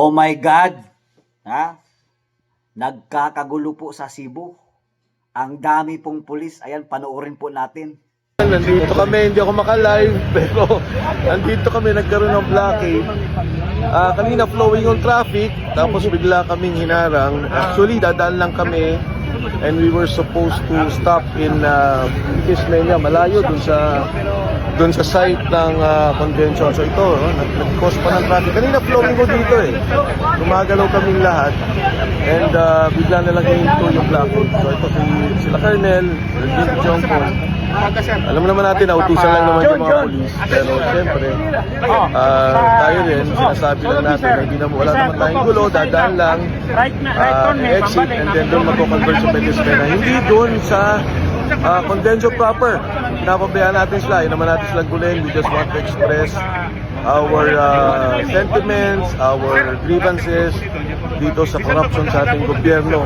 Oh my God! Ha? Nagkakagulo po sa Cebu. Ang dami pong pulis. Ayan, panoorin po natin. Nandito kami, hindi ako maka-live, pero nandito kami, nagkaroon ng blockade. Kanina flowing yung traffic, tapos bigla kaming hinarang. Actually, dadaan lang kami, and we were supposed to stop in Kismenia, malayo dun sa site ng convention. So ito, nag-cause pa ng traffic. Kanina flowing ko dito Gumagalaw kaming lahat, and bigla na lang hinto yung blockade. So ito sila Colonel, Jim Jongpon. Alam naman natin, nautusan lang naman yung mga polis. Pero siyempre, tayo rin, sinasabi lang natin na hindi naman, wala naman tayong gulo, dadaan lang, exit, and then doon magko-convert sa pedestrian. Hindi doon sa convention proper. Pinapabayaan natin sila, yun naman natin sila gulin. We just want to express our sentiments, our grievances dito sa corruption sa ating gobyerno,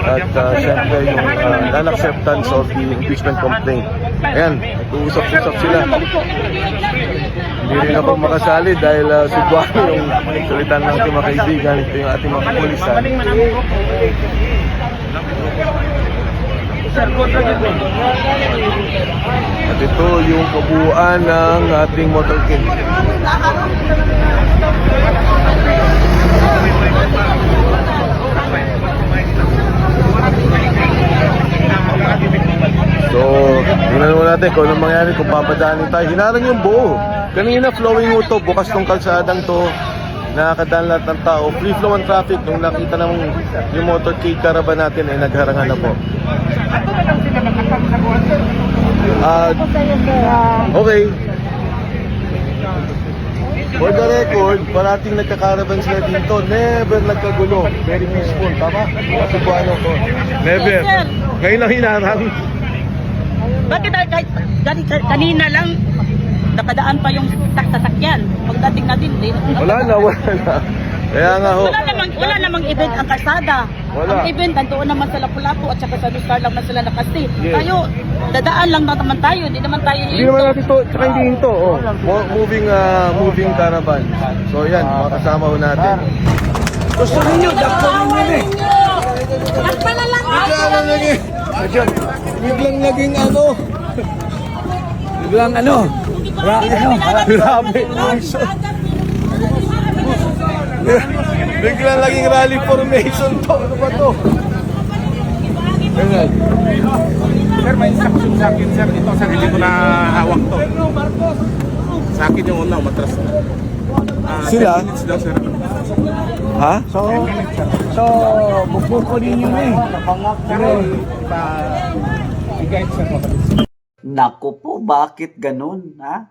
at siyempre yung non-acceptance of the impeachment complaint. Ayan, nag-uusap-usap sila. Hindi rin ako makasali dahil Cebuano yung salitan ng ating mga kaibigan, ito yung ating mga kapulisan. At ito yung kabuuan ng ating motorcade. So, tingnan mo natin kung anong mangyari kung papadaanin tayo. Hinarang yung buo. Kanina flowing mo to, bukas tong kalsadang to, nakakadaan lahat ng tao. Free flow ang traffic. Nung nakita ng yung motorcade caravan natin ay nagharangan na po. Okay. For the record, parating nagkakaravan sila dito. Never nagkagulo. Very peaceful. Tama? Cebuano ko. Never. Ngayon lang hinarang. Bakit kahit kanina lang nakadaan pa yung sasakyan? Pagdating natin, Wala na. Kaya nga ho. Wala namang event ang kalsada. Wala. Ang event, nandoon naman sa Lapu-Lapu at saka sa Luscar lang na sila nakastay. Yes. Tayo, dadaan lang naman tayo. Hindi naman tayo Hindi naman natin to, tsaka hindi ito. Moving caravan. So yan, makasama ho natin. Gusto ninyo, dakpo ninyo Biglang naging Grabe. Biglang naging rally formation to. Ano ba to? Ganyan. Sir, may instruction sa akin, sir. Ito, sir, hindi ko na hawak to. Sa akin yung una, umatras na. Sila? 10 minutes daw, sir. Ha? So, buko ninyo na eh. Pero, i-guide, sir, mabilis. Naku po, bakit ganun? Ha?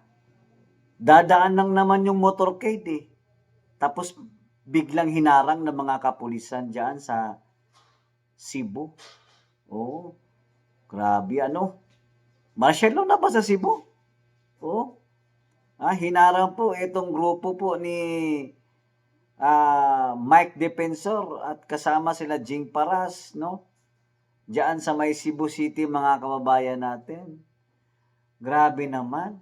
Dadaan lang naman yung motorcade Tapos biglang hinarang ng mga kapulisan dyan sa Cebu. Oh, grabe Martial law na ba sa Cebu? Oh, hinarang po itong grupo po ni Mike Defensor at kasama sila Jing Paras, no? Diyan sa may Cebu City, mga kababayan natin. Grabe naman.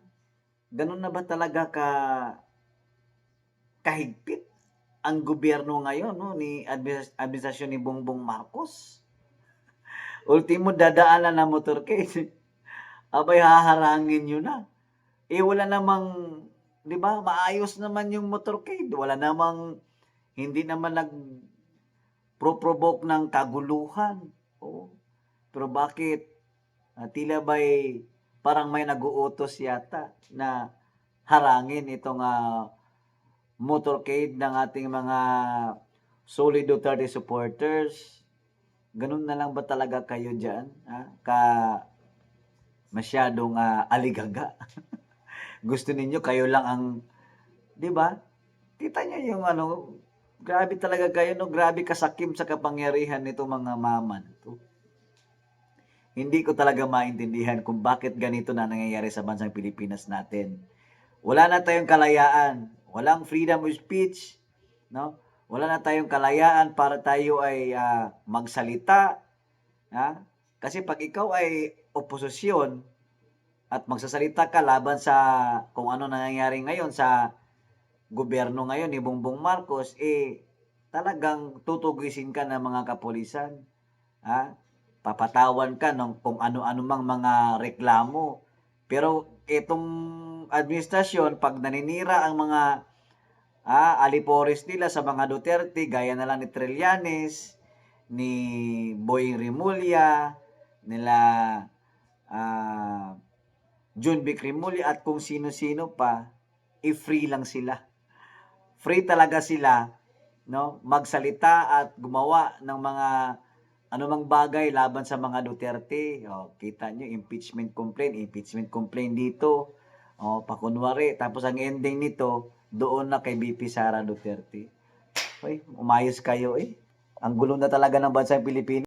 Ganun na ba talaga kahigpit ang gobyerno ngayon, no, ni administrasyon ni Bongbong Marcos? Ultimo, dadaanan na motorcade. Abay, haharangin nyo na. Wala namang, di ba, maayos naman yung motorcade. Wala namang, hindi naman nag-provoke ng kaguluhan. Oh. Pero bakit? Tila ba'y parang may nag-uutos yata na harangin itong motorcade ng ating mga Solid Duterte supporters. Ganun na lang ba talaga kayo dyan? Masyadong aligaga. Gusto ninyo kayo lang ang, di ba? Kita niyo yung grabe talaga kayo, no? Grabe kasakim sa kapangyarihan nito mga maman. Hindi ko talaga maintindihan kung bakit ganito na nangyayari sa bansang Pilipinas natin. Wala na tayong kalayaan. Walang freedom of speech. No? Wala na tayong kalayaan para tayo ay magsalita. Kasi pag ikaw ay oposisyon at magsasalita ka laban sa kung ano nangyayari ngayon sa gobyerno ngayon ni Bongbong Marcos, talagang tutugisin ka ng mga kapulisan. Ha? Papatawan ka ng kung ano-ano mang mga reklamo. Pero itong administrasyon, pag naninira ang mga alipores nila sa mga Duterte, gaya na lang ni Trillanes, ni Boying Rimulya, nila John Vic Rimulya at kung sino-sino pa, i-free lang sila. Free talaga sila, no, magsalita at gumawa ng mga anumang bagay laban sa mga Duterte. O, kita nyo, impeachment complaint dito. O, pakunwari. Tapos ang ending nito, doon na kay BP Sara Duterte. Uy, umayos kayo eh. Ang gulo na talaga ng bansa ng Pilipinas.